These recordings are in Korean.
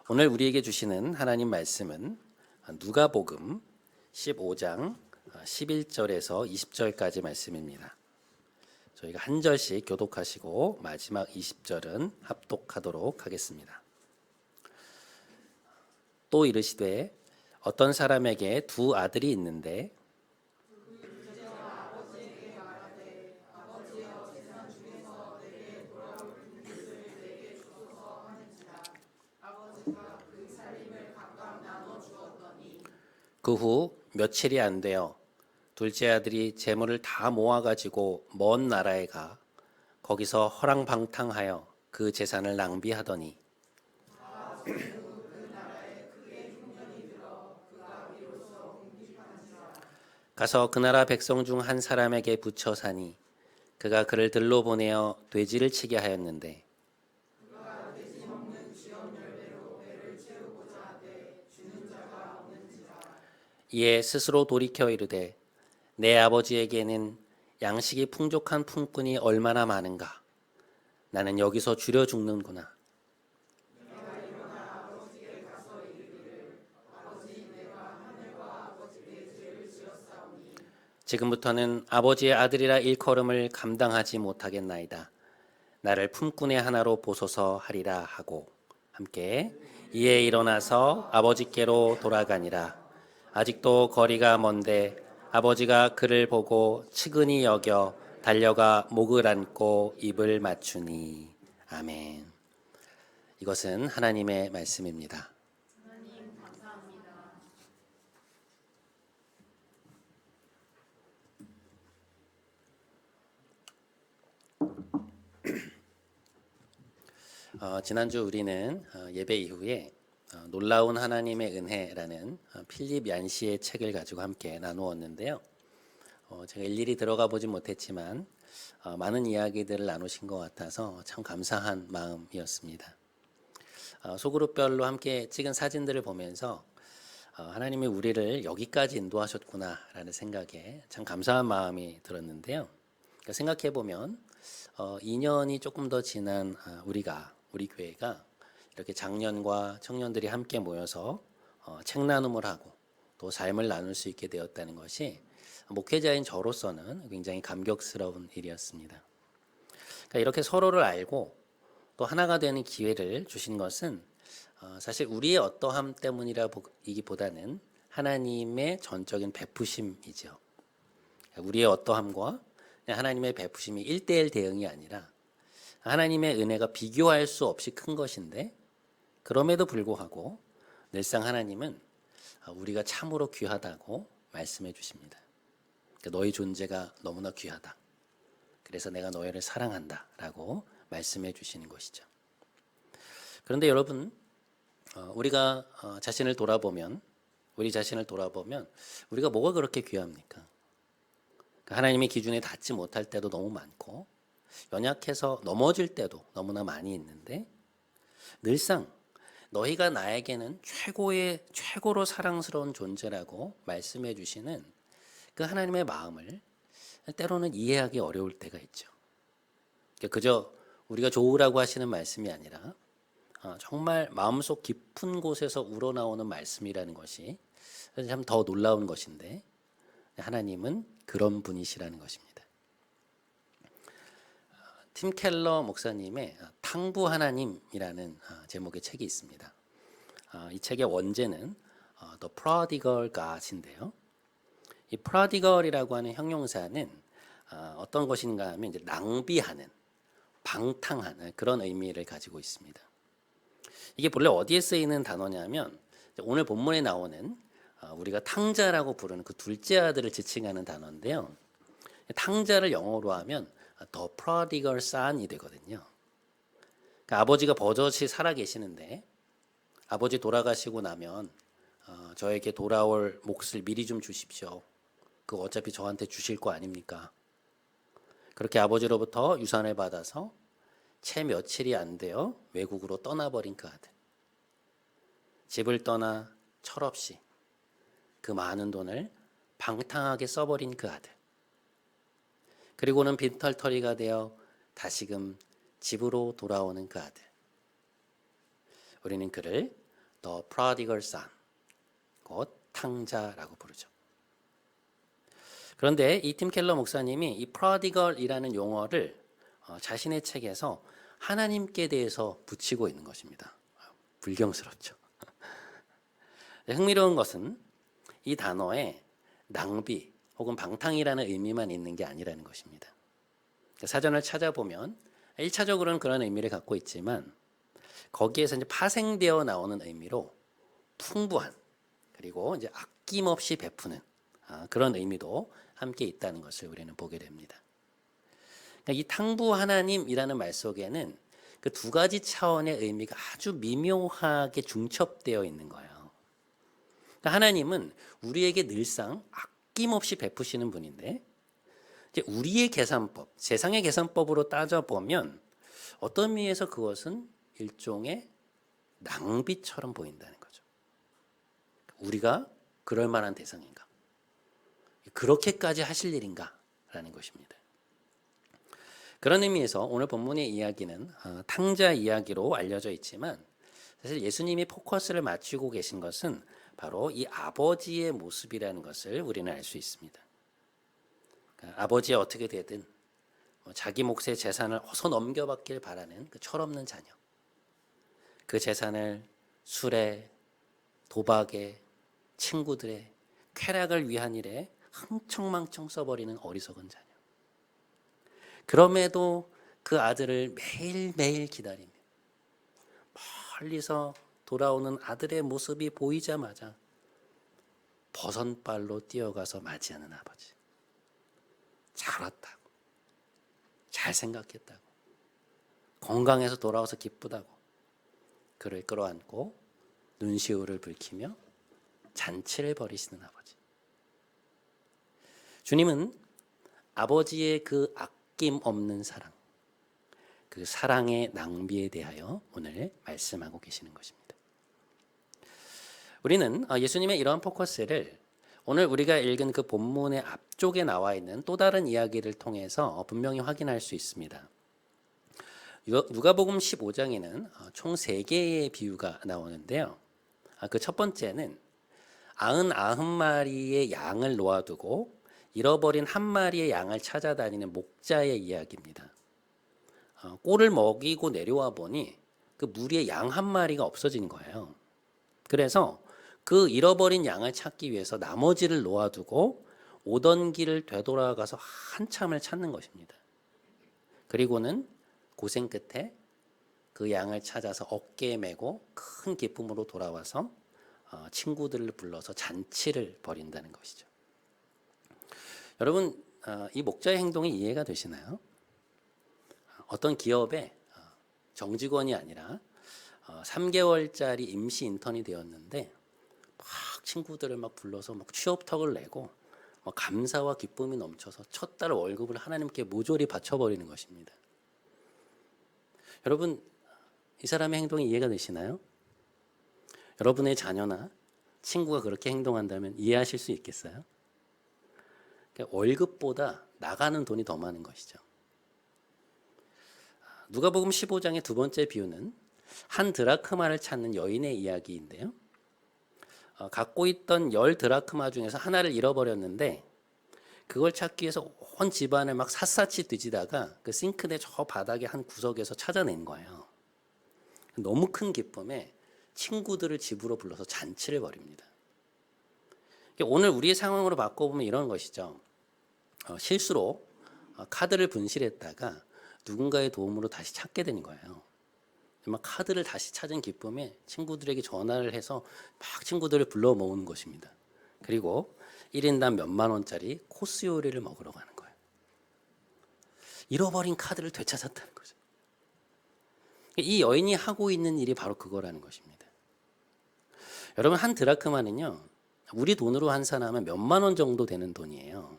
오늘 우리에게 주시는 하나님 말씀은 누가복음 15장 11절에서 20절까지 말씀입니다. 저희가 한 절씩 교독하시고 마지막 20절은 합독하도록 하겠습니다. 또 이르시되 어떤 사람에게 두 아들이 있는데 그 후 며칠이 안 되어 둘째 아들이 재물을 다 모아가지고 먼 나라에 가 거기서 허랑방탕하여 그 재산을 낭비하더니 가서 그 나라 백성 중 한 사람에게 붙여 사니 그가 그를 들로 보내어 돼지를 치게 하였는데 이에 스스로 돌이켜 이르되 내 아버지에게는 양식이 풍족한 품꾼이 얼마나 많은가. 나는 여기서 줄여 죽는구나. 지금부터는 아버지의 아들이라 일컬음을 감당하지 못하겠나이다. 나를 품꾼의 하나로 보소서 하리라 하고 함께 이에 일어나서 아버지께로 돌아가니라. 아직도 거리가 먼데 아버지가 그를 보고 측은히 여겨 달려가 목을 안고 입을 맞추니. 아멘. 이것은 하나님의 말씀입니다. 지난주 우리는 예배 이후에 놀라운 하나님의 은혜라는 필립 얀시의 책을 가지고 함께 나누었는데요. 제가 일일이 들어가 보진 못했지만 많은 이야기들을 나누신 것 같아서 참 감사한 마음이었습니다. 소그룹별로 함께 찍은 사진들을 보면서 하나님이 우리를 여기까지 인도하셨구나라는 생각에 참 감사한 마음이 들었는데요. 그러니까 생각해 보면 2년이 조금 더 지난 우리 교회가 이렇게 장년과 청년들이 함께 모여서 책 나눔을 하고 또 삶을 나눌 수 있게 되었다는 것이 목회자인 저로서는 굉장히 감격스러운 일이었습니다. 그러니까 이렇게 서로를 알고 또 하나가 되는 기회를 주신 것은 사실 우리의 어떠함 때문이라기보다는 하나님의 전적인 베푸심이죠. 우리의 어떠함과 하나님의 베푸심이 1대1 대응이 아니라 하나님의 은혜가 비교할 수 없이 큰 것인데 그럼에도 불구하고 늘상 하나님은 우리가 참으로 귀하다고 말씀해 주십니다. 너희 존재가 너무나 귀하다. 그래서 내가 너희를 사랑한다 라고 말씀해 주시는 것이죠. 그런데 여러분 우리가 우리 자신을 돌아보면 우리가 뭐가 그렇게 귀합니까? 하나님의 기준에 닿지 못할 때도 너무 많고 연약해서 넘어질 때도 너무나 많이 있는데 늘상 너희가 나에게는 최고로 사랑스러운 존재라고 말씀해 주시는 그 하나님의 마음을 때로는 이해하기 어려울 때가 있죠. 그저 우리가 좋으라고 하시는 말씀이 아니라 정말 마음속 깊은 곳에서 우러나오는 말씀이라는 것이 참 더 놀라운 것인데 하나님은 그런 분이시라는 것입니다. 팀 켈러 목사님의 탕부 하나님이라는 제목의 책이 있습니다. 이 책의 원제는 The Prodigal God인데요. 이 prodigal이라고 하는 형용사는 어떤 것인가 하면 이제 낭비하는, 방탕하는 그런 의미를 가지고 있습니다. 이게 본래 어디에 쓰이는 단어냐면 오늘 본문에 나오는 우리가 탕자라고 부르는 그 둘째 아들을 지칭하는 단어인데요. 탕자를 영어로 하면 The Prodigal Son이 되거든요. 그러니까 아버지가 버젓이 살아 계시는데 아버지 돌아가시고 나면 저에게 돌아올 몫을 미리 좀 주십시오. 그거 어차피 저한테 주실 거 아닙니까? 그렇게 아버지로부터 유산을 받아서 채 며칠이 안 되어 외국으로 떠나버린 그 아들. 집을 떠나 철없이 그 많은 돈을 방탕하게 써버린 그 아들. 그리고는 빈털터리가 되어 다시금 집으로 돌아오는 그 아들. 우리는 그를 The Prodigal Son, 곧 탕자라고 부르죠. 그런데 이 팀 켈러 목사님이 이 prodigal이라는 용어를 자신의 책에서 하나님께 대해서 붙이고 있는 것입니다. 불경스럽죠. 흥미로운 것은 이 단어에 낭비 혹은 방탕이라는 의미만 있는 게 아니라는 것입니다. 사전을 찾아보면 1차적으로는 그런 의미를 갖고 있지만 거기에서 이제 파생되어 나오는 의미로 풍부한 그리고 이제 아낌없이 베푸는 그런 의미도 함께 있다는 것을 우리는 보게 됩니다. 그러니까 이 탕부 하나님이라는 말 속에는 그 두 가지 차원의 의미가 아주 미묘하게 중첩되어 있는 거예요. 그러니까 하나님은 우리에게 늘상 아낌없이 베푸시는 분인데 이제 우리의 계산법, 세상의 계산법으로 따져보면 어떤 의미에서 그것은 일종의 낭비처럼 보인다는 거죠. 우리가 그럴 만한 대상인가? 그렇게까지 하실 일인가? 라는 것입니다. 그런 의미에서 오늘 본문의 이야기는 탕자 이야기로 알려져 있지만 사실 예수님이 포커스를 맞추고 계신 것은 바로 이 아버지의 모습이라는 것을 우리는 알 수 있습니다. 그러니까 아버지에 어떻게 되든 자기 몫의 재산을 어서 넘겨받길 바라는 그 철없는 자녀. 그 재산을 술에, 도박에, 친구들의 쾌락을 위한 일에 흥청망청 써버리는 어리석은 자녀. 그럼에도 그 아들을 매일매일 기다리며 멀리서 돌아오는 아들의 모습이 보이자마자 버선발로 뛰어가서 맞이하는 아버지. 잘 왔다고, 잘 생각했다고, 건강해서 돌아와서 기쁘다고 그를 끌어안고 눈시울을 붉히며 잔치를 벌이시는 아버지. 주님은 아버지의 그 아낌 없는 사랑, 그 사랑의 낭비에 대하여 오늘 말씀하고 계시는 것입니다. 우리는 예수님의 이러한 포커스를 오늘 우리가 읽은 그 본문의 앞쪽에 나와 있는 또 다른 이야기를 통해서 분명히 확인할 수 있습니다. 누가복음 15장에는 총 3개의 비유가 나오는데요. 그 첫 번째는 99마리의 양을 놓아두고 잃어버린 한 마리의 양을 찾아다니는 목자의 이야기입니다. 꼴을 먹이고 내려와 보니 그 무리에 양 한 마리가 없어진 거예요. 그래서 그 잃어버린 양을 찾기 위해서 나머지를 놓아두고 오던 길을 되돌아가서 한참을 찾는 것입니다. 그리고는 고생 끝에 그 양을 찾아서 어깨에 메고 큰 기쁨으로 돌아와서 친구들을 불러서 잔치를 벌인다는 것이죠. 여러분, 이 목자의 행동이 이해가 되시나요? 어떤 기업에 정직원이 아니라 3개월짜리 임시 인턴이 되었는데 막 친구들을 막 불러서 막 취업턱을 내고 감사와 기쁨이 넘쳐서 첫 달 월급을 하나님께 모조리 바쳐버리는 것입니다. 여러분, 이 사람의 행동이 이해가 되시나요? 여러분의 자녀나 친구가 그렇게 행동한다면 이해하실 수 있겠어요? 그러니까 월급보다 나가는 돈이 더 많은 것이죠. 누가복음 15장의 두 번째 비유는 한 드라크마를 찾는 여인의 이야기인데요. 갖고 있던 10 드라크마 중에서 하나를 잃어버렸는데 그걸 찾기 위해서 온 집안을 막 샅샅이 뒤지다가 그 싱크대 저 바닥의 한 구석에서 찾아낸 거예요. 너무 큰 기쁨에 친구들을 집으로 불러서 잔치를 벌입니다. 오늘 우리의 상황으로 바꿔보면 이런 것이죠. 실수로 카드를 분실했다가 누군가의 도움으로 다시 찾게 된 거예요. 막 카드를 다시 찾은 기쁨에 친구들에게 전화를 해서 막 친구들을 불러 모으는 것입니다. 그리고 1인당 몇만 원짜리 코스 요리를 먹으러 가는 거예요. 잃어버린 카드를 되찾았다는 거죠. 이 여인이 하고 있는 일이 바로 그거라는 것입니다. 여러분, 한 드라크마는요, 우리 돈으로 환산하면 몇만 원 정도 되는 돈이에요.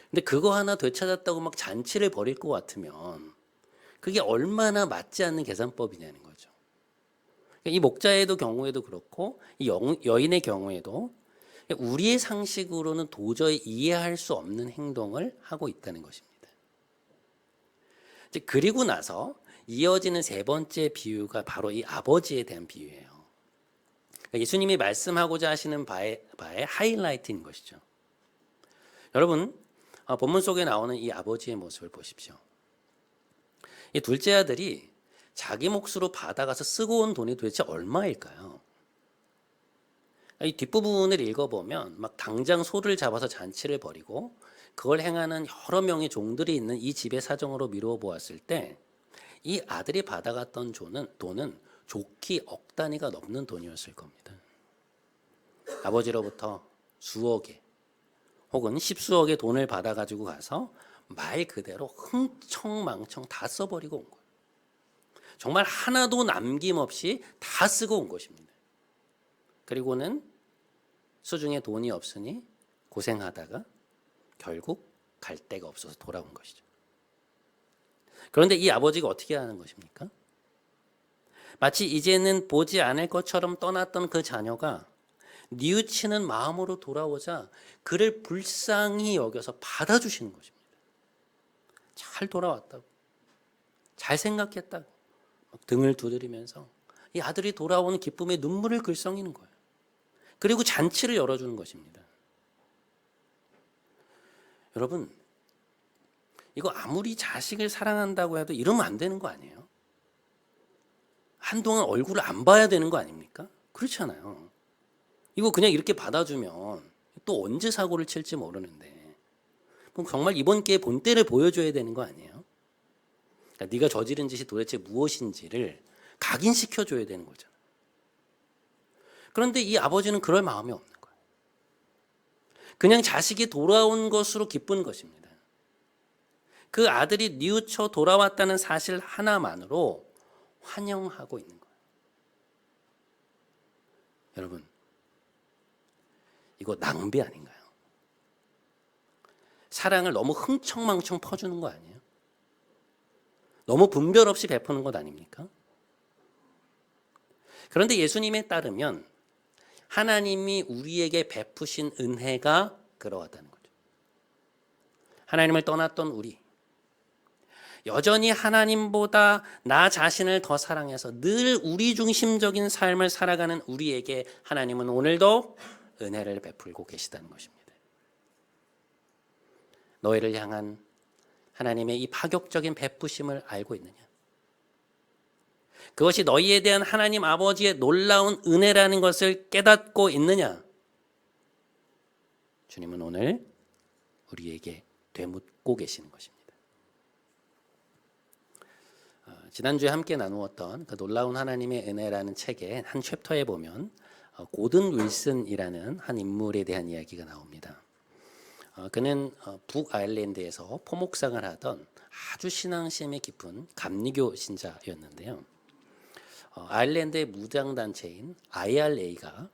근데 그거 하나 되찾았다고 막 잔치를 벌일 것 같으면 그게 얼마나 맞지 않는 계산법이냐는 거죠. 이 목자의 경우에도 그렇고 이 여인의 경우에도 우리의 상식으로는 도저히 이해할 수 없는 행동을 하고 있다는 것입니다. 그리고 나서 이어지는 세 번째 비유가 바로 이 아버지에 대한 비유예요. 예수님이 말씀하고자 하시는 바의 하이라이트인 것이죠. 여러분, 본문 속에 나오는 이 아버지의 모습을 보십시오. 이 둘째 아들이 자기 몫으로 받아가서 쓰고 온 돈이 도대체 얼마일까요? 이 뒷부분을 읽어보면 막 당장 소를 잡아서 잔치를 벌이고 그걸 행하는 여러 명의 종들이 있는 이 집의 사정으로 미루어 보았을 때 이 아들이 받아갔던 돈은 좋기 억 단위가 넘는 돈이었을 겁니다. 아버지로부터 수억에 혹은 십수억의 돈을 받아가지고 가서 말 그대로 흥청망청 다 써버리고 온 거예요. 정말 하나도 남김없이 다 쓰고 온 것입니다. 그리고는 수중에 돈이 없으니 고생하다가 결국 갈 데가 없어서 돌아온 것이죠. 그런데 이 아버지가 어떻게 하는 것입니까? 마치 이제는 보지 않을 것처럼 떠났던 그 자녀가 뉘우치는 마음으로 돌아오자 그를 불쌍히 여겨서 받아주시는 것입니다. 잘 돌아왔다고, 잘 생각했다고 막 등을 두드리면서 이 아들이 돌아오는 기쁨에 눈물을 글썽이는 거예요. 그리고 잔치를 열어주는 것입니다. 여러분, 이거 아무리 자식을 사랑한다고 해도 이러면 안 되는 거 아니에요? 한동안 얼굴을 안 봐야 되는 거 아닙니까? 그렇잖아요. 이거 그냥 이렇게 받아주면 또 언제 사고를 칠지 모르는데 그럼 정말 이번 기회에 본때를 보여줘야 되는 거 아니에요? 그러니까 네가 저지른 짓이 도대체 무엇인지를 각인시켜줘야 되는 거잖아요. 그런데 이 아버지는 그럴 마음이 없는 거예요. 그냥 자식이 돌아온 것으로 기쁜 것입니다. 그 아들이 뉘우쳐 돌아왔다는 사실 하나만으로 환영하고 있는 거예요. 여러분, 이거 낭비 아닌가요? 사랑을 너무 흥청망청 퍼주는 거 아니에요? 너무 분별 없이 베푸는 것 아닙니까? 그런데 예수님에 따르면 하나님이 우리에게 베푸신 은혜가 그러하다는 거죠. 하나님을 떠났던 우리, 여전히 하나님보다 나 자신을 더 사랑해서 늘 우리 중심적인 삶을 살아가는 우리에게 하나님은 오늘도 은혜를 베풀고 계시다는 것입니다. 너희를 향한 하나님의 이 파격적인 베푸심을 알고 있느냐? 그것이 너희에 대한 하나님 아버지의 놀라운 은혜라는 것을 깨닫고 있느냐? 주님은 오늘 우리에게 되묻고 계시는 것입니다. 지난주에 함께 나누었던 그 놀라운 하나님의 은혜라는 책의 한 챕터에 보면 고든 윌슨이라는 한 인물에 대한 이야기가 나옵니다. 그는 북아일랜드에서 포목상을 하던 아주 신앙심이 깊은 감리교 신자였는데요. 아일랜드의 무장단체인 IRA가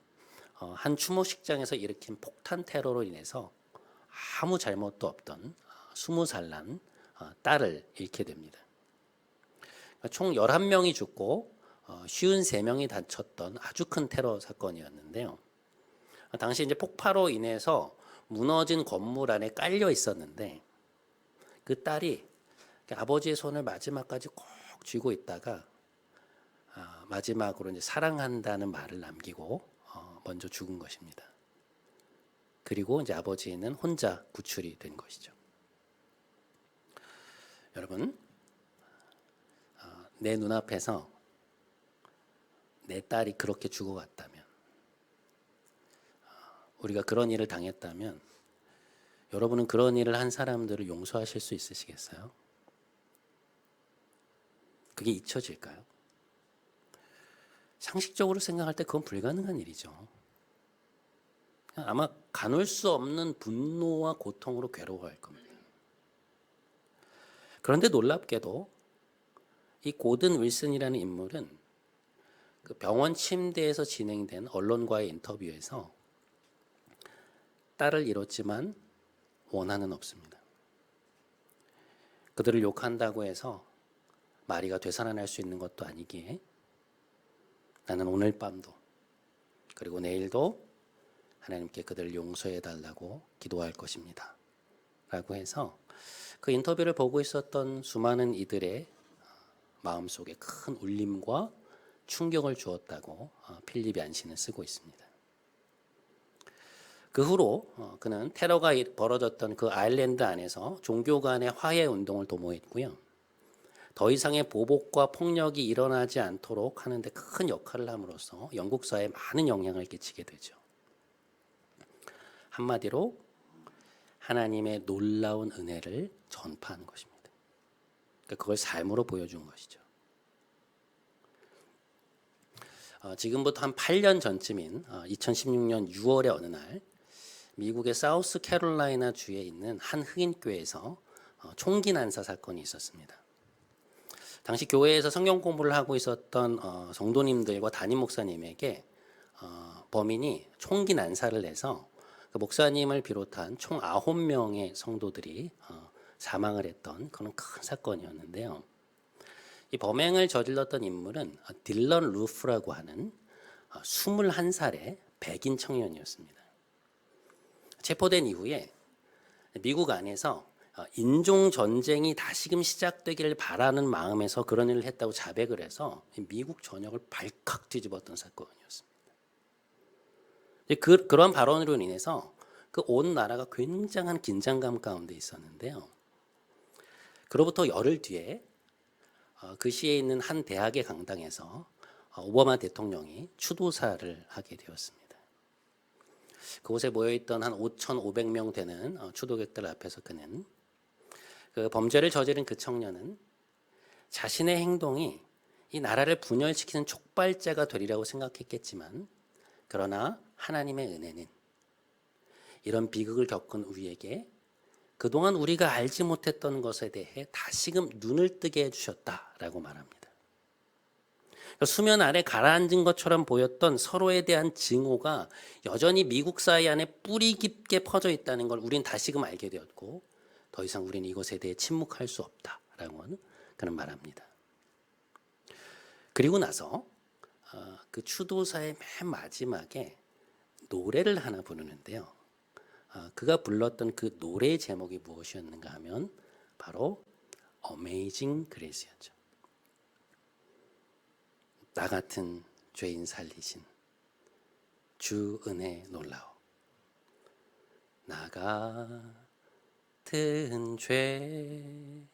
한 추모식장에서 일으킨 폭탄 테러로 인해서 아무 잘못도 없던 20살 난 딸을 잃게 됩니다. 총 11명이 죽고 53명이 다쳤던 아주 큰 테러 사건이었는데요. 당시 이제 폭파로 인해서 무너진 건물 안에 깔려 있었는데 그 딸이 아버지의 손을 마지막까지 꼭 쥐고 있다가 마지막으로 이제 사랑한다는 말을 남기고 먼저 죽은 것입니다. 그리고 이제 아버지는 혼자 구출이 된 것이죠. 여러분, 내 눈앞에서 내 딸이 그렇게 죽어갔다면, 우리가 그런 일을 당했다면 여러분은 그런 일을 한 사람들을 용서하실 수 있으시겠어요? 그게 잊혀질까요? 상식적으로 생각할 때 그건 불가능한 일이죠. 아마 가눌 수 없는 분노와 고통으로 괴로워할 겁니다. 그런데 놀랍게도 이 고든 윌슨이라는 인물은 그 병원 침대에서 진행된 언론과의 인터뷰에서 딸을 잃었지만 원한은 없습니다. 그들을 욕한다고 해서 마리가 되살아날 수 있는 것도 아니기에 나는 오늘 밤도 그리고 내일도 하나님께 그들을 용서해 달라고 기도할 것입니다. 라고 해서 그 인터뷰를 보고 있었던 수많은 이들의 마음속에 큰 울림과 충격을 주었다고 필립 얀시는 쓰고 있습니다. 그 후로 그는 테러가 벌어졌던 그 아일랜드 안에서 종교 간의 화해 운동을 도모했고요. 더 이상의 보복과 폭력이 일어나지 않도록 하는데 큰 역할을 함으로써 영국 사회에 많은 영향을 끼치게 되죠. 한마디로 하나님의 놀라운 은혜를 전파하는 것입니다. 그러니까 그걸 삶으로 보여준 것이죠. 지금부터 한 8년 전쯤인 2016년 6월의 어느 날 미국의 사우스 캐롤라이나 주에 있는 한 흑인교회에서 총기 난사 사건이 있었습니다. 당시 교회에서 성경 공부를 하고 있었던 성도님들과 담임 목사님에게 범인이 총기 난사를 해서 그 목사님을 비롯한 총 9명의 성도들이 사망을 했던 그런 큰 사건이었는데요. 이 범행을 저질렀던 인물은 딜런 루프라고 하는 21살의 백인 청년이었습니다. 체포된 이후에 미국 안에서 인종 전쟁이 다시금 시작되기를 바라는 마음에서 그런 일을 했다고 자백을 해서 미국 전역을 발칵 뒤집었던 사건이었습니다. 그런 발언으로 인해서 그 온 나라가 굉장한 긴장감 가운데 있었는데요. 그로부터 열흘 뒤에 그 시에 있는 한 대학의 강당에서 오바마 대통령이 추도사를 하게 되었습니다. 그곳에 모여있던 한 5,500명 되는 추도객들 앞에서 그는 그 범죄를 저지른 그 청년은 자신의 행동이 이 나라를 분열시키는 촉발제가 되리라고 생각했겠지만 그러나 하나님의 은혜는 이런 비극을 겪은 우리에게 그동안 우리가 알지 못했던 것에 대해 다시금 눈을 뜨게 해주셨다라고 말합니다. 수면 아래 가라앉은 것처럼 보였던 서로에 대한 증오가 여전히 미국 사회 안에 뿌리 깊게 퍼져 있다는 걸 우린 다시금 알게 되었고 더 이상 우리는 이것에 대해 침묵할 수 없다라고 그는 말합니다. 그리고 나서 그 추도사의 맨 마지막에 노래를 하나 부르는데요. 그가 불렀던 그 노래의 제목이 무엇이었는가 하면 바로 Amazing Grace였죠. 나 같은 죄인 살리신 주 은혜 놀라워. 나 같은 죄인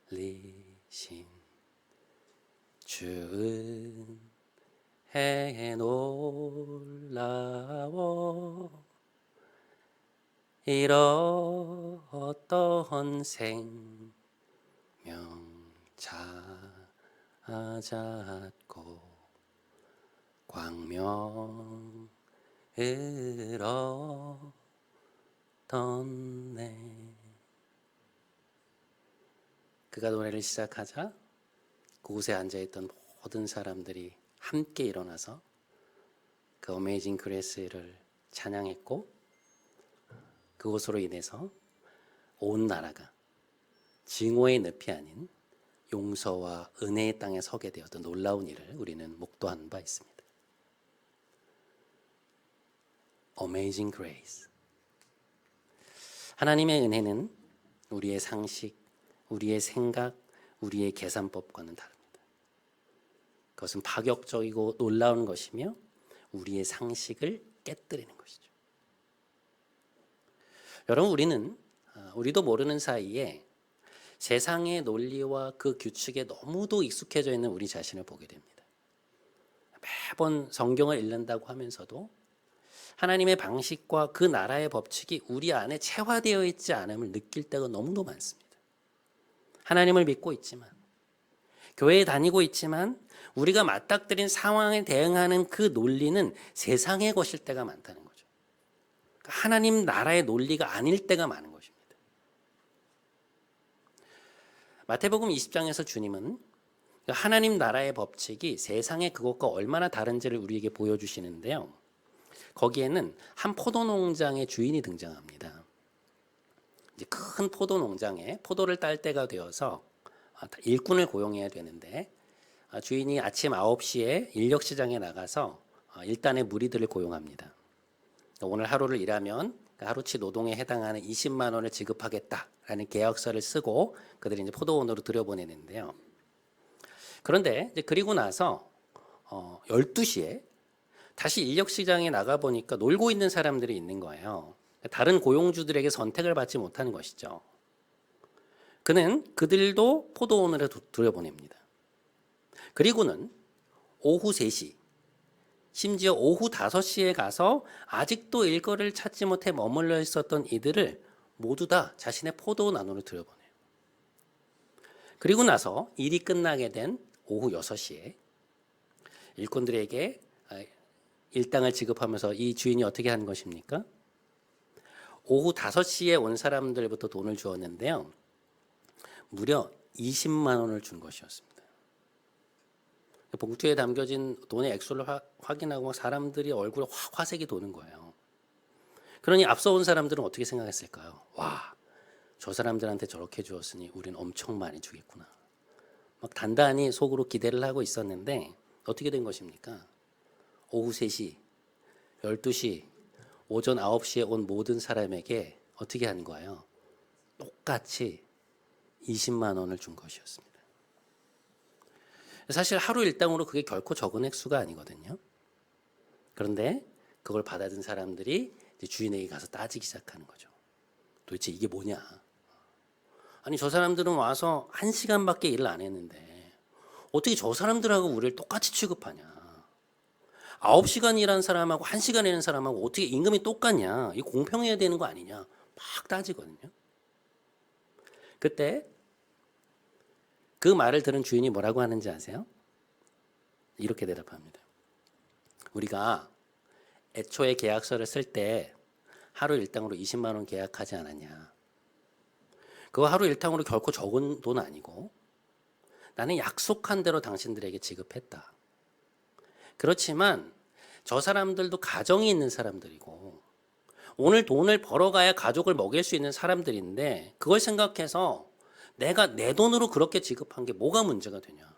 살리신 주 은혜 놀라워. 이렇던 생명 찾았고 광명을 얻었네. 그가 노래를 시작하자 그곳에 앉아있던 모든 사람들이 함께 일어나서 그 어메이징 그레이스를 찬양했고 그것으로 인해서 온 나라가 증오의 늪이 아닌 용서와 은혜의 땅에 서게 되었던 놀라운 일을 우리는 목도한 바 있습니다. Amazing Grace. 하나님의 은혜는 우리의 상식, 우리의 생각, 우리의 계산법과는 다릅니다. 그것은 파격적이고 놀라운 것이며 우리의 상식을 깨뜨리는 것이죠. 여러분, 우리도 모르는 사이에 세상의 논리와 그 규칙에 너무도 익숙해져 있는 우리 자신을 보게 됩니다. 매번 성경을 읽는다고 하면서도 하나님의 방식과 그 나라의 법칙이 우리 안에 체화되어 있지 않음을 느낄 때가 너무도 많습니다. 하나님을 믿고 있지만, 교회에 다니고 있지만 우리가 맞닥뜨린 상황에 대응하는 그 논리는 세상의 것일 때가 많다는 거죠. 하나님 나라의 논리가 아닐 때가 많은 것입니다. 마태복음 20장에서 주님은 하나님 나라의 법칙이 세상의 그것과 얼마나 다른지를 우리에게 보여주시는데요. 거기에는 한 포도농장의 주인이 등장합니다. 이제 큰 포도농장에 포도를 딸 때가 되어서 일꾼을 고용해야 되는데 주인이 아침 9시에 인력시장에 나가서 일단의 무리들을 고용합니다. 오늘 하루를 일하면 하루치 노동에 해당하는 20만 원을 지급하겠다라는 계약서를 쓰고 그들이 이제 포도원으로 들여보내는데요. 그런데 이제 그리고 나서 12시에 다시 인력 시장에 나가 보니까 놀고 있는 사람들이 있는 거예요. 다른 고용주들에게 선택을 받지 못하는 것이죠. 그는 그들도 포도원으로 들여보냅니다. 그리고는 오후 3시, 심지어 오후 5시에 가서 아직도 일거리를 찾지 못해 머물러 있었던 이들을 모두 다 자신의 포도원 안으로 들여보내요. 그리고 나서 일이 끝나게 된 오후 6시에 일꾼들에게 일당을 지급하면서 이 주인이 어떻게 하는 것입니까? 오후 5시에 온 사람들부터 돈을 주었는데요. 무려 20만 원을 준 것이었습니다. 봉투에 담겨진 돈의 액수를 확인하고 사람들이 얼굴에 화색이 도는 거예요. 그러니 앞서 온 사람들은 어떻게 생각했을까요? 와, 저 사람들한테 저렇게 주었으니 우린 엄청 많이 주겠구나. 막 단단히 속으로 기대를 하고 있었는데 어떻게 된 것입니까? 오후 3시, 12시, 오전 9시에 온 모든 사람에게 어떻게 한 거예요? 똑같이 20만 원을 준 것이었습니다. 사실 하루 일당으로 그게 결코 적은 액수가 아니거든요. 그런데 그걸 받아든 사람들이 이제 주인에게 가서 따지기 시작하는 거죠. 도대체 이게 뭐냐? 아니 저 사람들은 와서 1시간밖에 일을 안 했는데 어떻게 저 사람들하고 우리를 똑같이 취급하냐? 9시간 일한 사람하고 1시간 일하는 사람하고 어떻게 임금이 똑같냐? 이 공평해야 되는 거 아니냐? 막 따지거든요. 그때 그 말을 들은 주인이 뭐라고 하는지 아세요? 이렇게 대답합니다. 우리가 애초에 계약서를 쓸 때 하루 일당으로 20만 원 계약하지 않았냐. 그거 하루 일당으로 결코 적은 돈 아니고 나는 약속한 대로 당신들에게 지급했다. 그렇지만 저 사람들도 가정이 있는 사람들이고 오늘 돈을 벌어가야 가족을 먹일 수 있는 사람들인데 그걸 생각해서 내가 내 돈으로 그렇게 지급한 게 뭐가 문제가 되냐?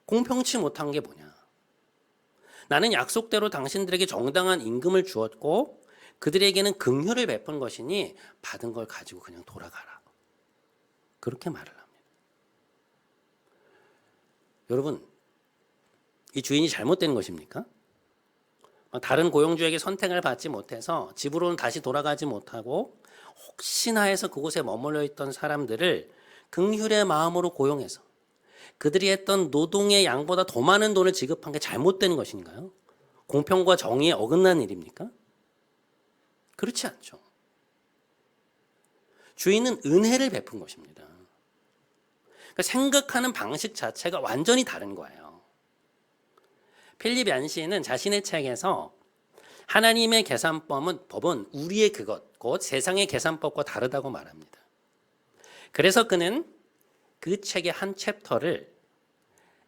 공평치 못한 게 뭐냐? 나는 약속대로 당신들에게 정당한 임금을 주었고 그들에게는 긍휼을 베푼 것이니 받은 걸 가지고 그냥 돌아가라. 그렇게 말을 합니다. 여러분, 이 주인이 잘못된 것입니까? 다른 고용주에게 선택을 받지 못해서 집으로는 다시 돌아가지 못하고 혹시나 해서 그곳에 머물러 있던 사람들을 긍휼의 마음으로 고용해서 그들이 했던 노동의 양보다 더 많은 돈을 지급한 게 잘못된 것인가요? 공평과 정의에 어긋난 일입니까? 그렇지 않죠. 주인은 은혜를 베푼 것입니다. 그러니까 생각하는 방식 자체가 완전히 다른 거예요. 필립 얀시는 자신의 책에서 하나님의 법은 우리의 그것, 곧 세상의 계산법과 다르다고 말합니다. 그래서 그는 그 책의 한 챕터를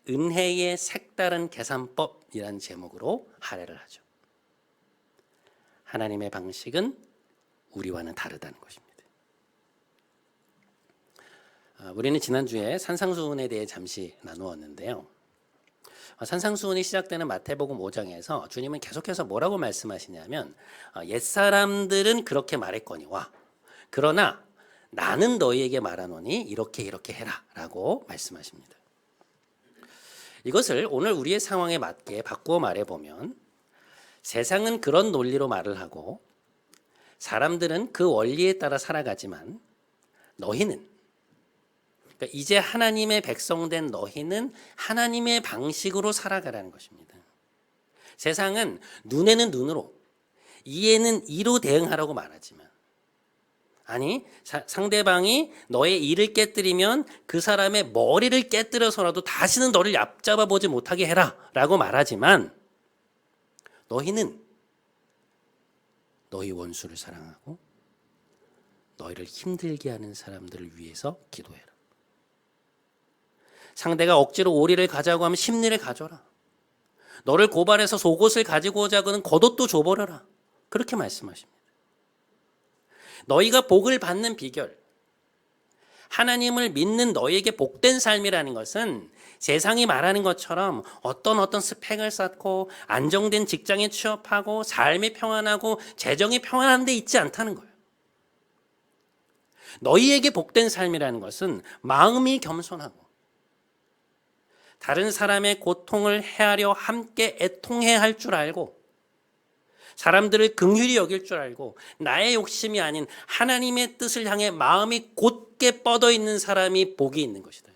은혜의 색다른 계산법이라는 제목으로 할애를 하죠. 하나님의 방식은 우리와는 다르다는 것입니다. 우리는 지난주에 산상수훈에 대해 잠시 나누었는데요. 산상수훈이 시작되는 마태복음 5장에서 주님은 계속해서 뭐라고 말씀하시냐면 옛사람들은 그렇게 말했거니와 그러나 나는 너희에게 말하노니 이렇게 해라 라고 말씀하십니다. 이것을 오늘 우리의 상황에 맞게 바꾸어 말해보면 세상은 그런 논리로 말을 하고 사람들은 그 원리에 따라 살아가지만 너희는 그러니까 이제 하나님의 백성된 너희는 하나님의 방식으로 살아가라는 것입니다. 세상은 눈에는 눈으로, 이에는 이로 대응하라고 말하지만 아니 상대방이 너의 이를 깨뜨리면 그 사람의 머리를 깨뜨려서라도 다시는 너를 얕잡아 보지 못하게 해라 라고 말하지만 너희는 너희 원수를 사랑하고 너희를 힘들게 하는 사람들을 위해서 기도해라. 상대가 억지로 오리를 가자고 하면 심리를 가져라. 너를 고발해서 속옷을 가지고 오자고는 겉옷도 줘버려라. 그렇게 말씀하십니다. 너희가 복을 받는 비결, 하나님을 믿는 너희에게 복된 삶이라는 것은 세상이 말하는 것처럼 어떤 스펙을 쌓고 안정된 직장에 취업하고 삶이 평안하고 재정이 평안한 데 있지 않다는 거예요. 너희에게 복된 삶이라는 것은 마음이 겸손하고 다른 사람의 고통을 헤아려 함께 애통해야 할 줄 알고 사람들을 긍휼히 여길 줄 알고 나의 욕심이 아닌 하나님의 뜻을 향해 마음이 곧게 뻗어 있는 사람이 복이 있는 것이다.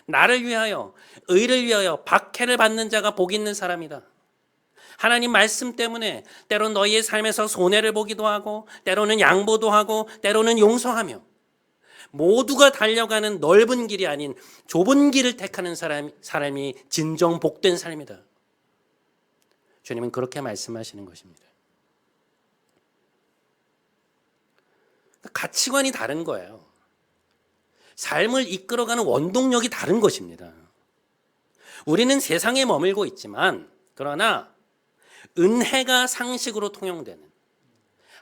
나를 위하여, 의를 위하여 박해를 받는 자가 복이 있는 사람이다. 하나님 말씀 때문에 때론 너희의 삶에서 손해를 보기도 하고 때로는 양보도 하고 때로는 용서하며 모두가 달려가는 넓은 길이 아닌 좁은 길을 택하는 사람이 진정 복된 삶이다. 주님은 그렇게 말씀하시는 것입니다. 가치관이 다른 거예요. 삶을 이끌어가는 원동력이 다른 것입니다. 우리는 세상에 머물고 있지만 그러나 은혜가 상식으로 통용되는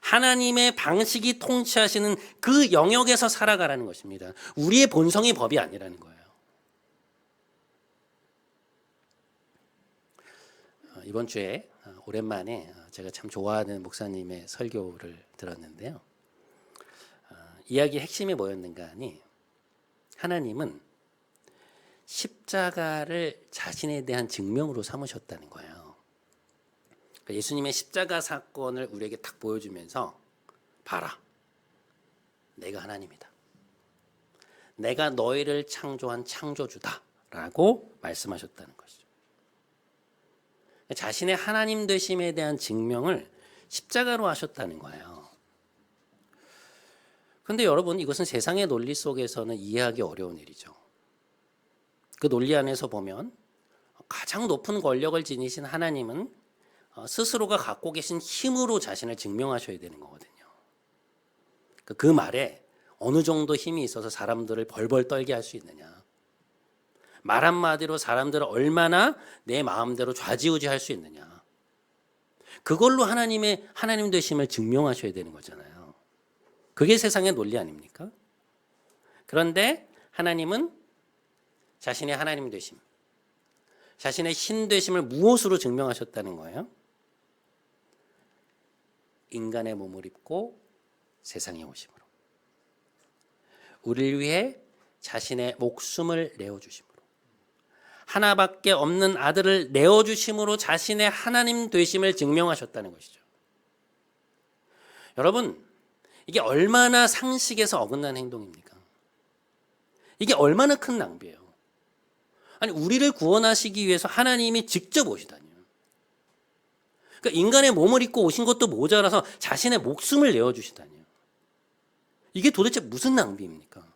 하나님의 방식이 통치하시는 그 영역에서 살아가라는 것입니다. 우리의 본성의 법이 아니라는 거예요. 이번 주에 오랜만에 제가 참 좋아하는 목사님의 설교를 들었는데요. 이야기의 핵심이 뭐였는가 하니 하나님은 십자가를 자신에 대한 증명으로 삼으셨다는 거예요. 예수님의 십자가 사건을 우리에게 딱 보여주면서 봐라, 내가 하나님이다. 내가 너희를 창조한 창조주다 라고 말씀하셨다는 것이죠. 자신의 하나님 되심에 대한 증명을 십자가로 하셨다는 거예요. 그런데 여러분, 이것은 세상의 논리 속에서는 이해하기 어려운 일이죠. 그 논리 안에서 보면 가장 높은 권력을 지니신 하나님은 스스로가 갖고 계신 힘으로 자신을 증명하셔야 되는 거거든요. 그 말에 어느 정도 힘이 있어서 사람들을 벌벌 떨게 할 수 있느냐. 말 한마디로 사람들을 얼마나 내 마음대로 좌지우지할 수 있느냐. 그걸로 하나님 되심을 증명하셔야 되는 거잖아요. 그게 세상의 논리 아닙니까? 그런데 하나님은 자신의 하나님 되심, 자신의 신 되심을 무엇으로 증명하셨다는 거예요? 인간의 몸을 입고 세상에 오심으로, 우리를 위해 자신의 목숨을 내어주심으로, 하나밖에 없는 아들을 내어주심으로 자신의 하나님 되심을 증명하셨다는 것이죠. 여러분, 이게 얼마나 상식에서 어긋난 행동입니까? 이게 얼마나 큰 낭비예요. 아니, 우리를 구원하시기 위해서 하나님이 직접 오시다니요. 그러니까 인간의 몸을 입고 오신 것도 모자라서 자신의 목숨을 내어주시다니요. 이게 도대체 무슨 낭비입니까?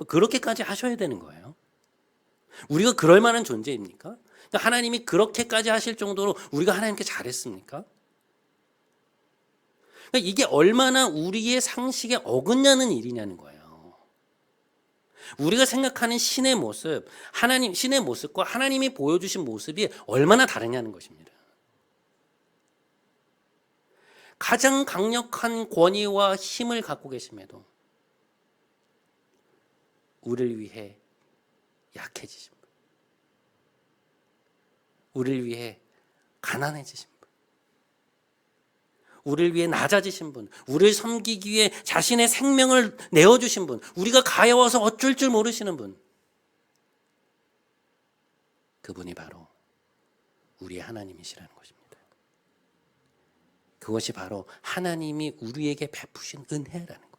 그렇게까지 하셔야 되는 거예요? 우리가 그럴 만한 존재입니까? 그러니까 하나님이 그렇게까지 하실 정도로 우리가 하나님께 잘했습니까? 그러니까 이게 얼마나 우리의 상식에 어긋나는 일이냐는 거예요. 우리가 생각하는 신의 모습, 신의 모습과 하나님이 보여주신 모습이 얼마나 다르냐는 것입니다. 가장 강력한 권위와 힘을 갖고 계심에도 우리를 위해 약해지신 분, 우리를 위해 가난해지신 분, 우리를 위해 낮아지신 분, 우리를 섬기기 위해 자신의 생명을 내어주신 분, 우리가 가여워서 어쩔 줄 모르시는 분, 그분이 바로 우리의 하나님이시라는 것입니다. 그것이 바로 하나님이 우리에게 베푸신 은혜라는 거예요.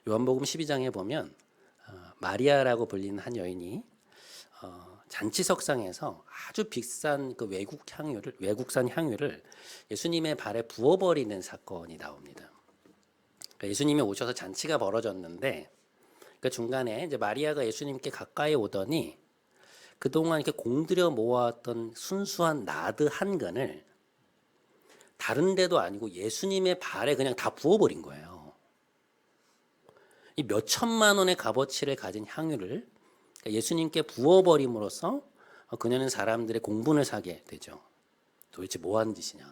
요한복음 12장에 보면 마리아라고 불리는 한 여인이 잔치석상에서 아주 비싼 그 외국산 향유를 예수님의 발에 부어버리는 사건이 나옵니다. 그러니까 예수님이 오셔서 잔치가 벌어졌는데 그 중간에 이제 마리아가 예수님께 가까이 오더니 그동안 이렇게 공들여 모아왔던 순수한 나드 한 근을 다른 데도 아니고 예수님의 발에 그냥 다 부어버린 거예요. 이 몇 천만 원의 값어치를 가진 향유를 예수님께 부어버림으로써 그녀는 사람들의 공분을 사게 되죠. 도대체 뭐 하는 짓이냐.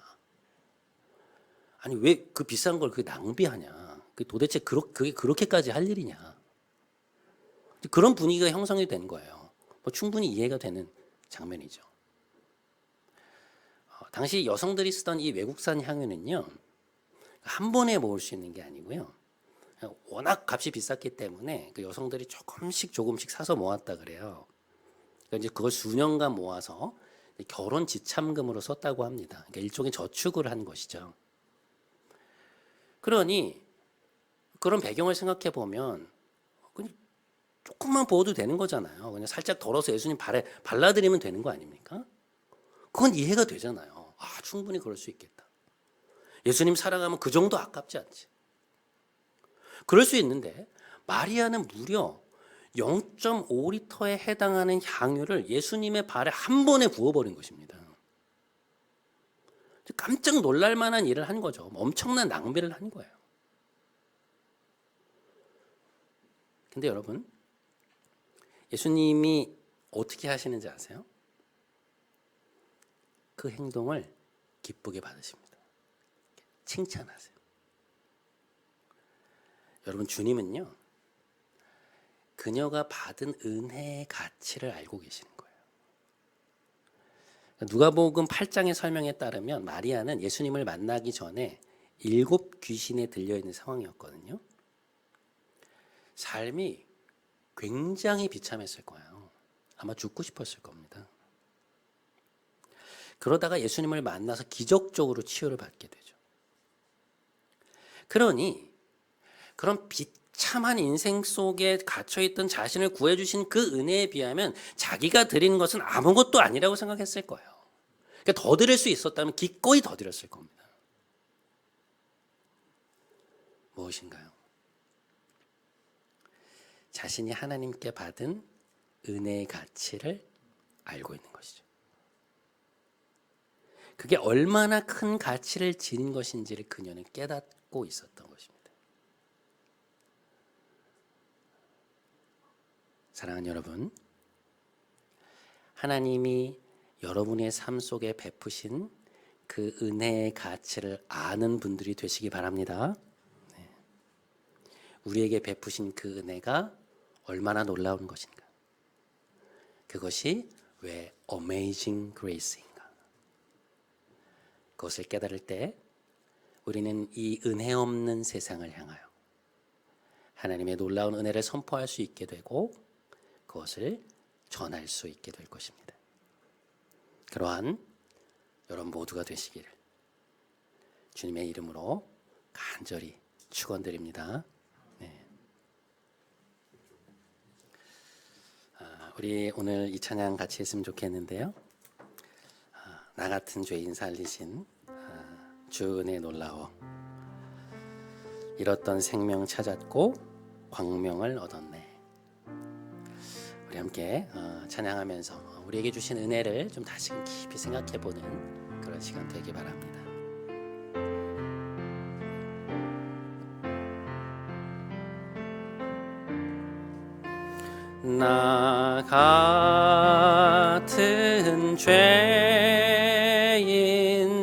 아니, 왜 그 비싼 걸 그렇게 낭비하냐. 도대체 그게 그렇게까지 할 일이냐. 그런 분위기가 형성이 된 거예요. 충분히 이해가 되는 장면이죠. 당시 여성들이 쓰던 이 외국산 향유는요, 한 번에 모을 수 있는 게 아니고요. 워낙 값이 비쌌기 때문에 그 여성들이 조금씩 사서 모았다 그래요. 그러니까 이제 그걸 수년간 모아서 결혼 지참금으로 썼다고 합니다. 그러니까 일종의 저축을 한 것이죠. 그러니 그런 배경을 생각해 보면 그냥 조금만 부어도 되는 거잖아요. 그냥 살짝 덜어서 예수님 발에 발라드리면 되는 거 아닙니까? 그건 이해가 되잖아요. 아, 충분히 그럴 수 있겠다. 예수님 사랑하면 그 정도 아깝지 않지. 그럴 수 있는데 마리아는 무려 0.5리터에 해당하는 향유를 예수님의 발에 한 번에 부어버린 것입니다. 깜짝 놀랄 만한 일을 한 거죠. 엄청난 낭비를 한 거예요. 근데 여러분, 예수님이 어떻게 하시는지 아세요? 그 행동을 기쁘게 받으십니다. 칭찬하세요. 여러분, 주님은요, 그녀가 받은 은혜의 가치를 알고 계시는 거예요. 누가복음 8장의 설명에 따르면 마리아는 예수님을 만나기 전에 7 귀신에 들려있는 상황이었거든요. 삶이 굉장히 비참했을 거예요. 아마 죽고 싶었을 겁니다. 그러다가 예수님을 만나서 기적적으로 치유를 받게 되죠. 그러니 그런 비참한 인생 속에 갇혀있던 자신을 구해주신 그 은혜에 비하면 자기가 드린 것은 아무것도 아니라고 생각했을 거예요. 그러니까 더 드릴 수 있었다면 기꺼이 더 드렸을 겁니다. 무엇인가요? 자신이 하나님께 받은 은혜의 가치를 알고 있는 것이죠. 그게 얼마나 큰 가치를 지닌 것인지를 그녀는 깨닫고 있었던 것입니다. 사랑하는 여러분, 하나님이 여러분의 삶 속에 베푸신 그 은혜의 가치를 아는 분들이 되시기 바랍니다. 우리에게 베푸신 그 은혜가 얼마나 놀라운 것인가. 그것이 왜 Amazing Grace인가. 그것을 깨달을 때 우리는 이 은혜 없는 세상을 향하여 하나님의 놀라운 은혜를 선포할 수 있게 되고 그것을 전할 수 있게 될 것입니다. 그러한 여러분 모두가 되시기를 주님의 이름으로 간절히 축원드립니다. 우리 오늘 이 찬양 같이 했으면 좋겠는데요. 나 같은 죄인 살리신 주 은혜 놀라워. 잃었던 생명 찾았고 광명을 얻었네. 우리 함께 찬양하면서 우리에게 주신 은혜를 좀 다시금 깊이 생각해보는 그런 시간 되기 바랍니다. 나 같은 죄인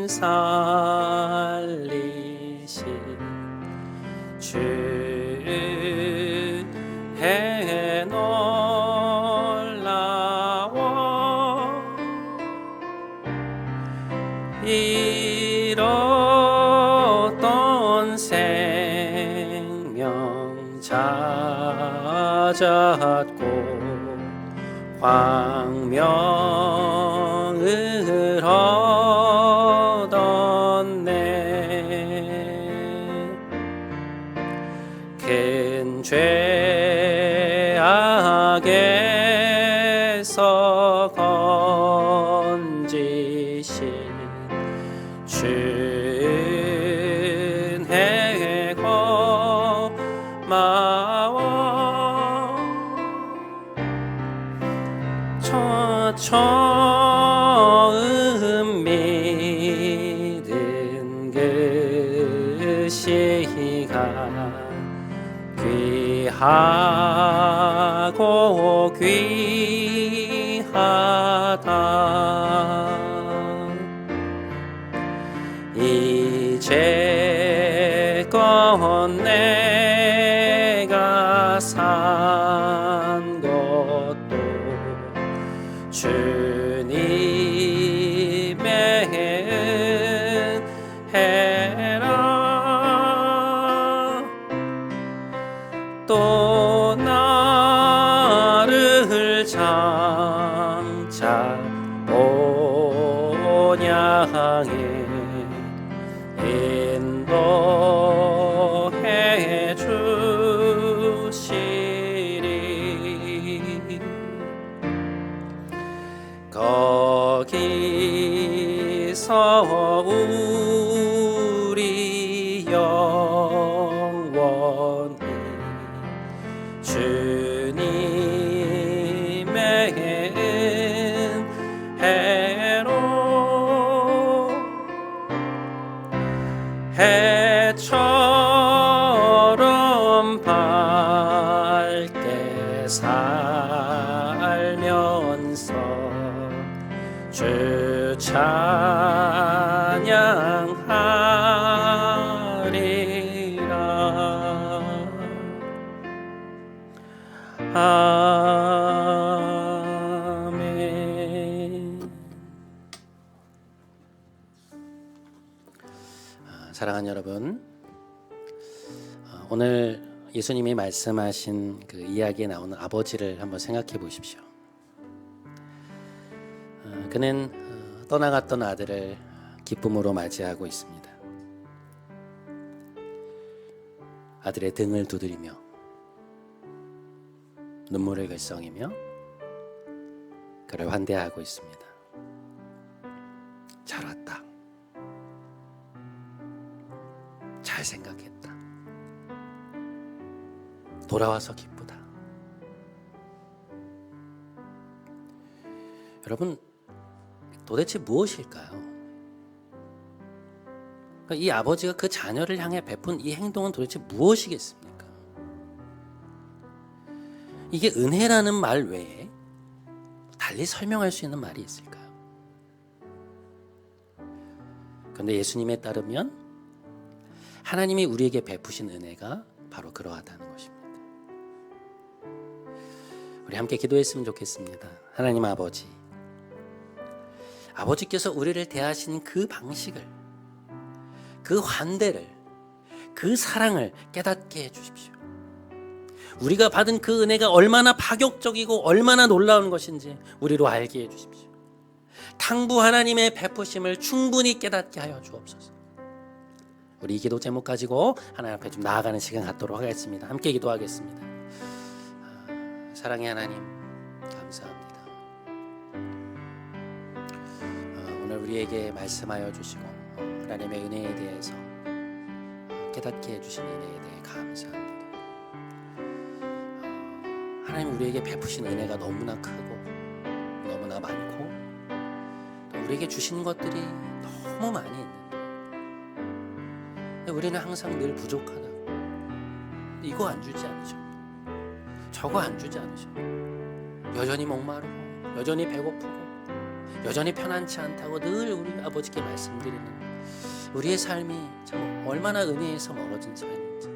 살리신 주의 놀라워 잃었던 생명 찾았고 광명을 얻었네. 큰 죄악에서 건지신 주 은혜 고마워. 처음 믿은 그 시간 귀하고 귀하다. 이제껏 내가 산 것도 주님의 은혜라. 주옵소서. 우리 영원히 주님의 은혜로 해처럼 밝게 살면서 주 찬양하리라. 아멘. 사랑하는 여러분, 오늘 예수님이 말씀하신 그 이야기에 나오는 아버지를 한번 생각해 보십시오. 그는 떠나갔던 아들을 기쁨으로 맞이하고 있습니다. 아들의 등을 두드리며 눈물을 글썽이며 그를 환대하고 있습니다. 잘 왔다. 잘 생각했다. 돌아와서 기쁘다. 여러분, 도대체 무엇일까요? 그러니까 이 아버지가 그 자녀를 향해 베푼 이 행동은 도대체 무엇이겠습니까? 이게 은혜라는 말 외에 달리 설명할 수 있는 말이 있을까요? 그런데 예수님에 따르면 하나님이 우리에게 베푸신 은혜가 바로 그러하다는 것입니다. 우리 함께 기도했으면 좋겠습니다. 하나님 아버지, 아버지께서 우리를 대하신 그 방식을, 그 환대를, 그 사랑을 깨닫게 해주십시오. 우리가 받은 그 은혜가 얼마나 파격적이고 얼마나 놀라운 것인지 우리로 알게 해주십시오. 탕부 하나님의 베푸심을 충분히 깨닫게 하여 주옵소서. 우리 이 기도 제목 가지고 하나님 앞에 좀 나아가는 시간 갖도록 하겠습니다. 함께 기도하겠습니다. 사랑의 하나님, 감사합니다. 오늘 우리에게 말씀하여 주시고 하나님의 은혜에 대해서 깨닫게 해주신 은혜에 대해 감사합니다. 하나님 우리에게 베푸신 은혜가 너무나 크고 너무나 많고 또 우리에게 주신 것들이 너무 많이 있는데 우리는 항상 늘 부족하다. 이거 안 주지 않으셔. 저거 안 주지 않으셔. 여전히 목마르고 여전히 배고프고 여전히 편안치 않다고 늘 우리 아버지께 말씀드리는 우리의 삶이 참 얼마나 은혜에서 멀어진 삶인지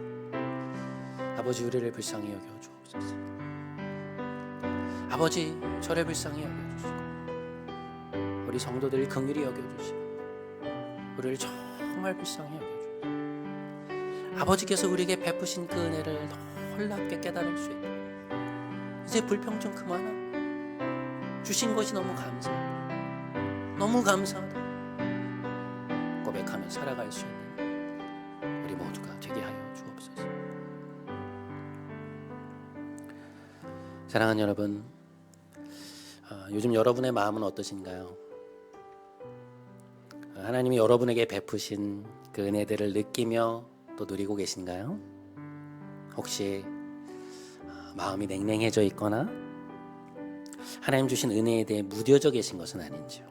아버지 우리를 불쌍히 여겨 주옵소서. 아버지 저를 불쌍히 여겨주시고 우리 성도들 긍휼히 여겨주시고 우리를 정말 불쌍히 여겨주시고 아버지께서 우리에게 베푸신 그 은혜를 놀랍게 깨달을 수 있도록 이제 불평 좀 그만하고 주신 것이 너무 감사하다. 너무 감사하다. 고백하며 살아갈 수 있는 우리 모두가 되게 하여 주옵소서. 사랑하는 여러분, 요즘 여러분의 마음은 어떠신가요? 하나님이 여러분에게 베푸신 그 은혜들을 느끼며 또 누리고 계신가요? 혹시 마음이 냉랭해져 있거나 하나님 주신 은혜에 대해 무뎌져 계신 것은 아닌지요?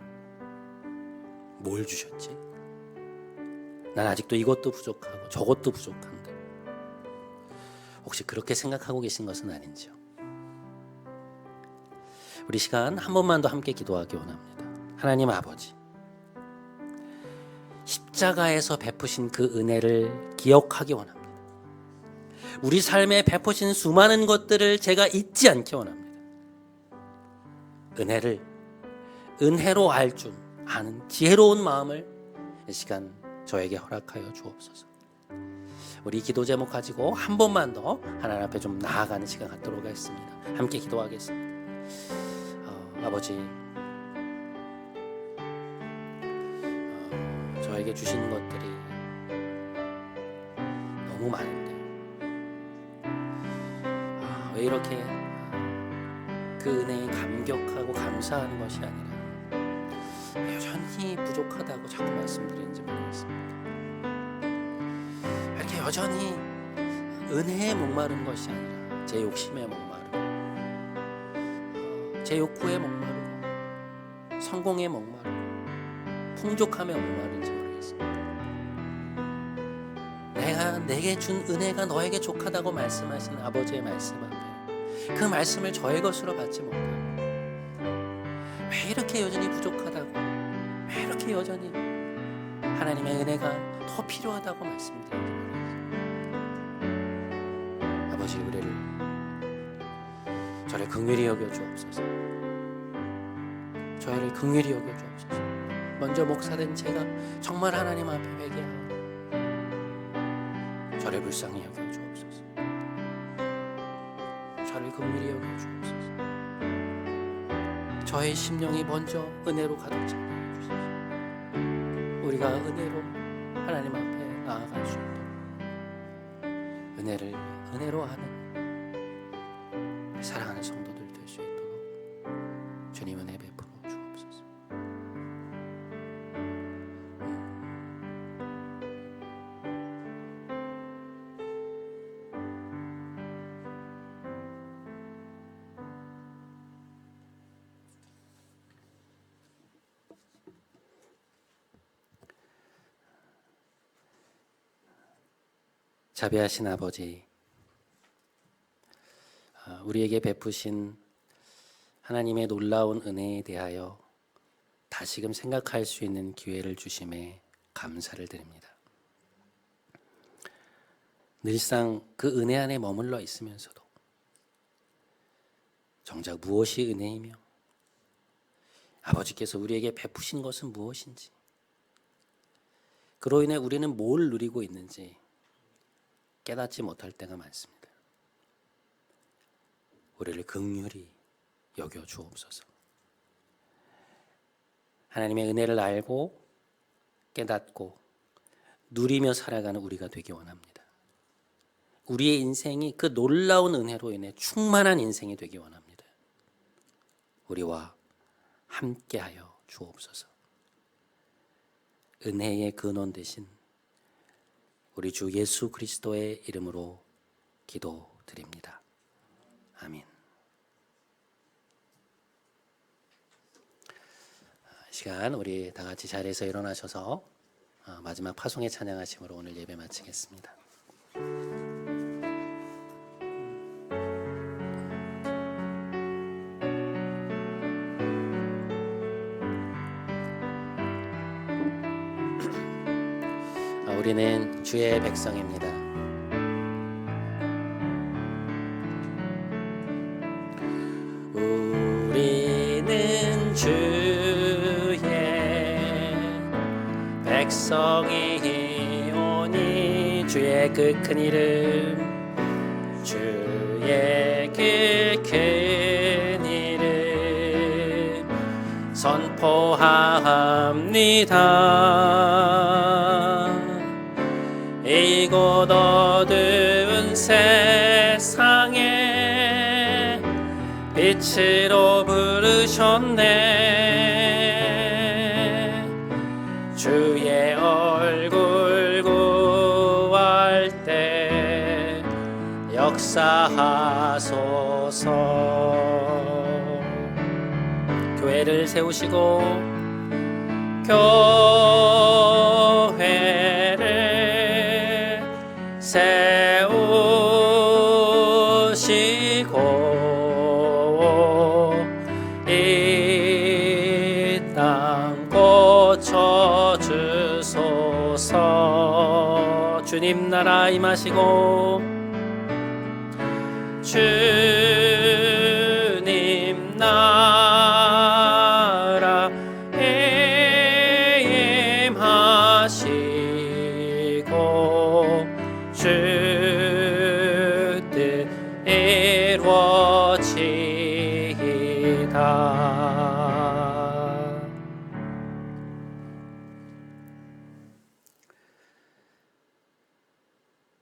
뭘 주셨지? 난 아직도 이것도 부족하고 저것도 부족한데 혹시 그렇게 생각하고 계신 것은 아닌지요? 우리 시간 한 번만 더 함께 기도하기 원합니다. 하나님 아버지, 십자가에서 베푸신 그 은혜를 기억하기 원합니다. 우리 삶에 베푸신 수많은 것들을 제가 잊지 않기 원합니다. 은혜를 은혜로 알 줄 아는 지혜로운 마음을 이 시간 저에게 허락하여 주옵소서. 우리 기도 제목 가지고 한 번만 더 하나님 앞에 좀 나아가는 시간 갖도록 하겠습니다. 함께 기도하겠습니다. 아버지, 저에게 주신 것들이 너무 많은데 왜 이렇게 그 은혜에 감격하고 감사하는 것이 아니라 여전히 부족하다고 자꾸 말씀드리는지 모르겠습니다. 이렇게 여전히 은혜에 목마른 것이 아니라 제 욕심에 목마르고 제 욕구에 목마르고 성공에 목마르고 풍족함에 목마른지 모르겠습니다. 내게 준 은혜가 너에게 족하다고 말씀하신 아버지의 말씀 앞에 그 말씀을 저의 것으로 받지 못하고 왜 이렇게 여전히 부족하다고, 왜 이렇게 여전히 하나님의 은혜가 더 필요하다고 말씀드리는지 모르겠습니다. 아버지, 저를 긍휼히 여겨 주옵소서. 저희를 긍휼히 여겨 주옵소서. 먼저 목사된 제가 정말 하나님 앞에 회개하고 저를 불쌍히 여겨 주옵소서. 저를 긍휼히 여겨 주옵소서. 저의 심령이 먼저 은혜로 가득 차게 해주소서. 우리가 은혜로 하나님 앞에 나아갈 수 있도록 은혜로 하는 사랑하는 성도들 될 수 있도록 주님 은혜 베풀어 주옵소서. 자비하신 아버지, 우리에게 베푸신 하나님의 놀라운 은혜에 대하여 다시금 생각할 수 있는 기회를 주심에 감사를 드립니다. 늘상 그 은혜 안에 머물러 있으면서도 정작 무엇이 은혜이며 아버지께서 우리에게 베푸신 것은 무엇인지, 그로 인해 우리는 뭘 누리고 있는지 깨닫지 못할 때가 많습니다. 우리를 긍휼히 여겨 주옵소서. 하나님의 은혜를 알고 깨닫고 누리며 살아가는 우리가 되기 원합니다. 우리의 인생이 그 놀라운 은혜로 인해 충만한 인생이 되기 원합니다. 우리와 함께하여 주옵소서. 은혜의 근원 되신 우리 주 예수 그리스도의 이름으로 기도드립니다. 아멘. 시간 우리 다 같이 자리에서 일어나셔서 마지막 파송의 찬양하심으로 오늘 예배 마치겠습니다. 우리는 주의 백성입니다. 우리는 주의 백성이오니 주의 그 큰 이름, 주의 그 큰 이름 선포합니다. 이곳 어두운 세상에 빛으로 부르셨네. 주의 얼굴 구할 때 역사하소서. 교회를 세우시고 교회를 세우시고 이 땅 고쳐주소서. 주님 나라 임하시고 주님 나라 임하시고 주 뜻 이루어지이다.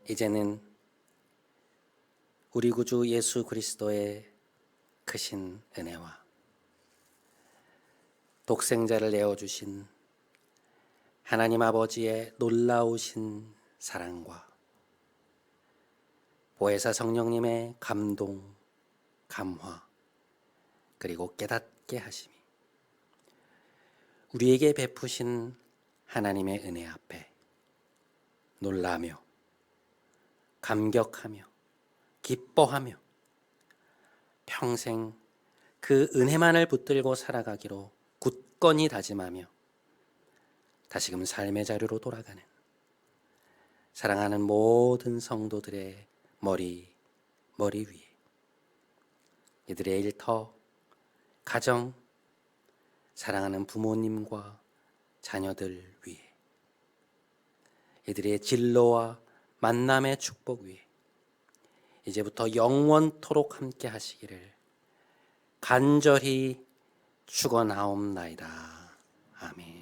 이제는 우리 구주 예수 그리스도의 크신 은혜와 독생자를 내어주신 하나님 아버지의 놀라우신 사랑과 보혜사 성령님의 감동, 감화, 그리고 깨닫게 하심이 우리에게 베푸신 하나님의 은혜 앞에 놀라며 감격하며 기뻐하며 평생 그 은혜만을 붙들고 살아가기로 굳건히 다짐하며 다시금 삶의 자리로 돌아가는 사랑하는 모든 성도들의 머리 위에 이들의 일터, 가정, 사랑하는 부모님과 자녀들 위에 이들의 진로와 만남의 축복 위에 이제부터 영원토록 함께 하시기를 간절히 축원하옵나이다. 아멘.